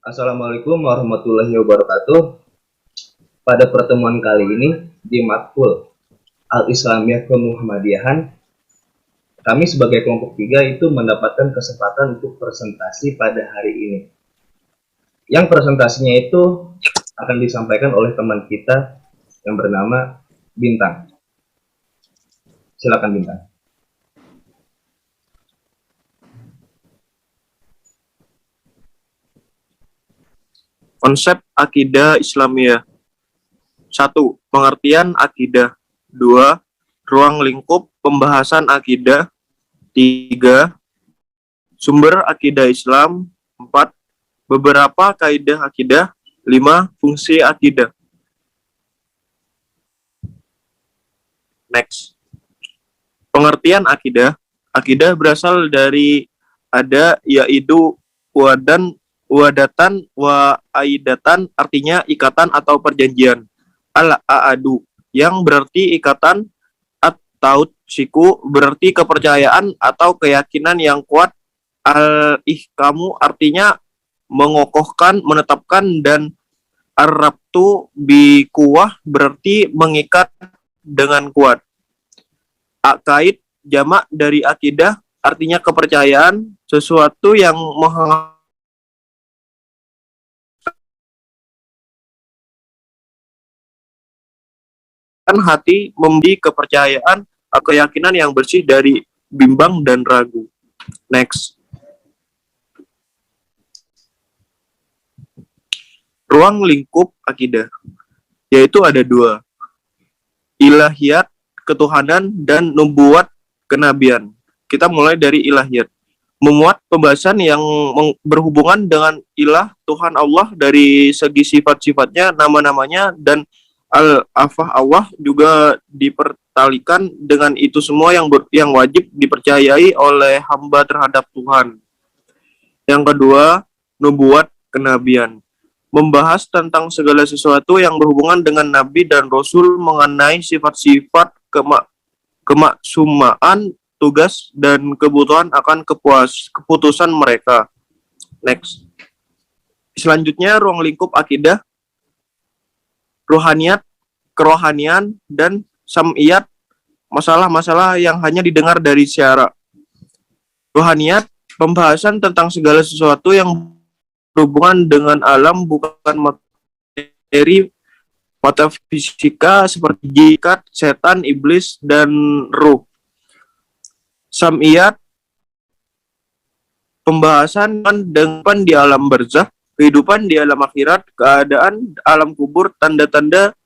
Assalamualaikum warahmatullahi wabarakatuh. Pada pertemuan kali ini di Matkul Al-Islamiyah Kemuhammadiyahan, kami sebagai kelompok 3 itu mendapatkan kesempatan untuk presentasi pada hari ini. Yang presentasinya itu akan disampaikan oleh teman kita yang bernama Bintang. Silakan Bintang. Konsep akidah Islamiyah. 1. Pengertian akidah. 2. Ruang lingkup pembahasan akidah. 3. Sumber akidah Islam. 4. Beberapa kaidah akidah. 5. Fungsi akidah. Next. Pengertian akidah. Akidah berasal dari ada, yaitu wadatan wa aidatan, artinya ikatan atau perjanjian. Al-a'adu yang berarti ikatan, atau siku berarti kepercayaan atau keyakinan yang kuat. Al-ihkamu artinya mengokohkan, menetapkan, dan ar-rabtu bi kuwah berarti mengikat dengan kuat. Akaid jamak dari akidah artinya kepercayaan, sesuatu yang hati memberi kepercayaan, keyakinan yang bersih dari bimbang dan ragu. Next. Ruang lingkup akidah, yaitu ada 2. Ilahiyat, ketuhanan, dan nubuat, kenabian. Kita mulai dari ilahiyat. Memuat pembahasan yang berhubungan dengan ilah, Tuhan Allah dari segi sifat-sifatnya, nama-namanya, dan al-afah Allah juga dipertalikan dengan itu semua yang wajib dipercayai oleh hamba terhadap Tuhan. Yang kedua, nubuat, kenabian. Membahas tentang segala sesuatu yang berhubungan dengan Nabi dan Rasul mengenai sifat-sifat kemaksumaan, tugas, dan kebutuhan akan keputusan mereka. Next. Selanjutnya, ruang lingkup akidah, rohaniat, kerohanian, dan sam'iyat, masalah-masalah yang hanya didengar dari syara. Rohaniat, pembahasan tentang segala sesuatu yang berhubungan dengan alam, bukan materi, metafisika seperti jikat, setan, iblis, dan ruh. Sam'iyat, pembahasan dengan di alam barzakh, kehidupan di alam akhirat, keadaan alam kubur, tanda-tanda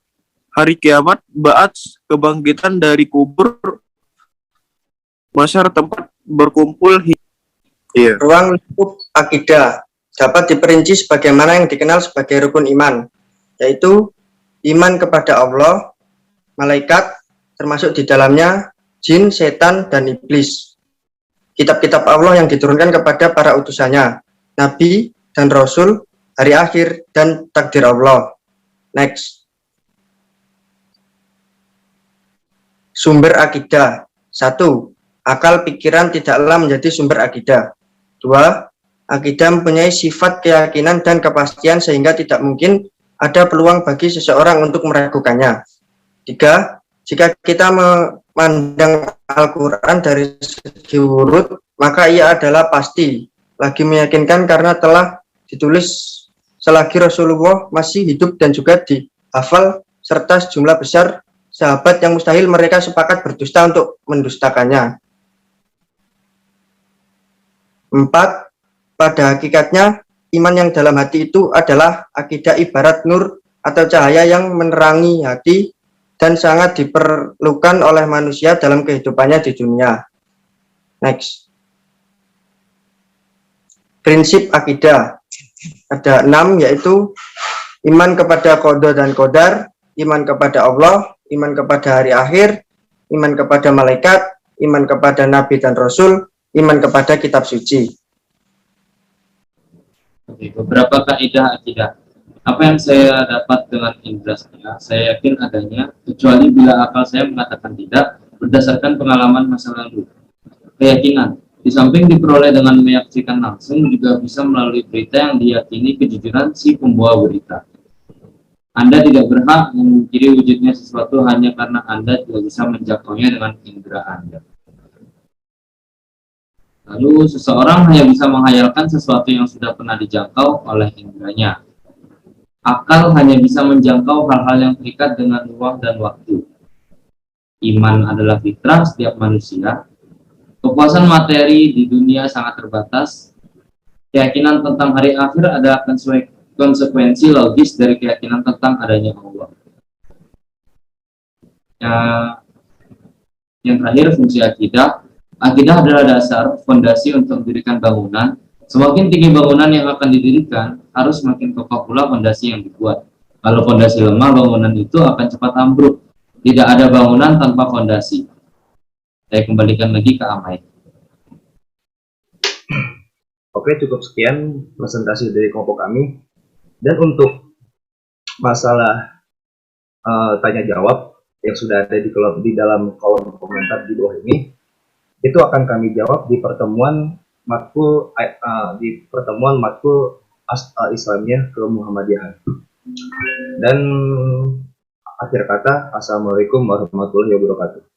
hari kiamat, ba'ats, kebangkitan dari kubur, masyar tempat berkumpul. Ruang lingkup akidah dapat diperinci sebagaimana yang dikenal sebagai rukun iman, yaitu iman kepada Allah, malaikat, termasuk di dalamnya jin, setan, dan iblis, kitab-kitab Allah yang diturunkan kepada para utusannya, nabi dan rasul, hari akhir, dan takdir Allah. Next. Sumber akidah. 1. Akal pikiran tidaklah menjadi sumber akidah. 2. Akidah mempunyai sifat keyakinan dan kepastian sehingga tidak mungkin ada peluang bagi seseorang untuk meragukannya. 3. Jika kita memandang Al-Quran dari segi urut, maka ia adalah pasti, lagi meyakinkan karena telah ditulis selagi Rasulullah masih hidup dan juga dihafal, serta sejumlah besar sahabat yang mustahil mereka sepakat berdusta untuk mendustakannya. 4. Pada hakikatnya, iman yang dalam hati itu adalah akidah ibarat nur atau cahaya yang menerangi hati dan sangat diperlukan oleh manusia dalam kehidupannya di dunia. Next. Prinsip akidah. Ada 6, yaitu iman kepada qada dan qadar, iman kepada Allah, iman kepada hari akhir, iman kepada malaikat, iman kepada nabi dan rasul, iman kepada kitab suci. Oke, beberapa kaidah akidah. Apa yang saya dapat dengan indera saya yakin adanya, kecuali bila akal saya mengatakan tidak, berdasarkan pengalaman masa lalu. Keyakinan, Di samping diperoleh dengan menyaksikan langsung, juga bisa melalui berita yang diyakini kejujuran si pembawa berita. Anda tidak berhak memungkiri wujudnya sesuatu hanya karena Anda tidak bisa menjangkaunya dengan indera Anda. Lalu, seseorang hanya bisa menghayalkan sesuatu yang sudah pernah dijangkau oleh inderanya. Akal hanya bisa menjangkau hal-hal yang terikat dengan ruang dan waktu. Iman adalah fitrah setiap manusia. Kepuasan materi di dunia sangat terbatas. Keyakinan tentang hari akhir adalah konsekuensi logis dari keyakinan tentang adanya Allah. Yang terakhir, fungsi akidah. Akidah adalah dasar, fondasi untuk mendirikan bangunan. Semakin tinggi bangunan yang akan didirikan, harus semakin kokoh pula fondasi yang dibuat. Kalau fondasi lemah, bangunan itu akan cepat ambruk. Tidak ada bangunan tanpa fondasi. Saya kembalikan lagi ke Amai. Oke, cukup sekian presentasi dari kelompok kami. Dan untuk masalah tanya jawab yang sudah ada di dalam kolom komentar di bawah ini, itu akan kami jawab di pertemuan matkul Islamiyah ke Muhammadiyah. Dan akhir kata, assalamualaikum warahmatullahi wabarakatuh.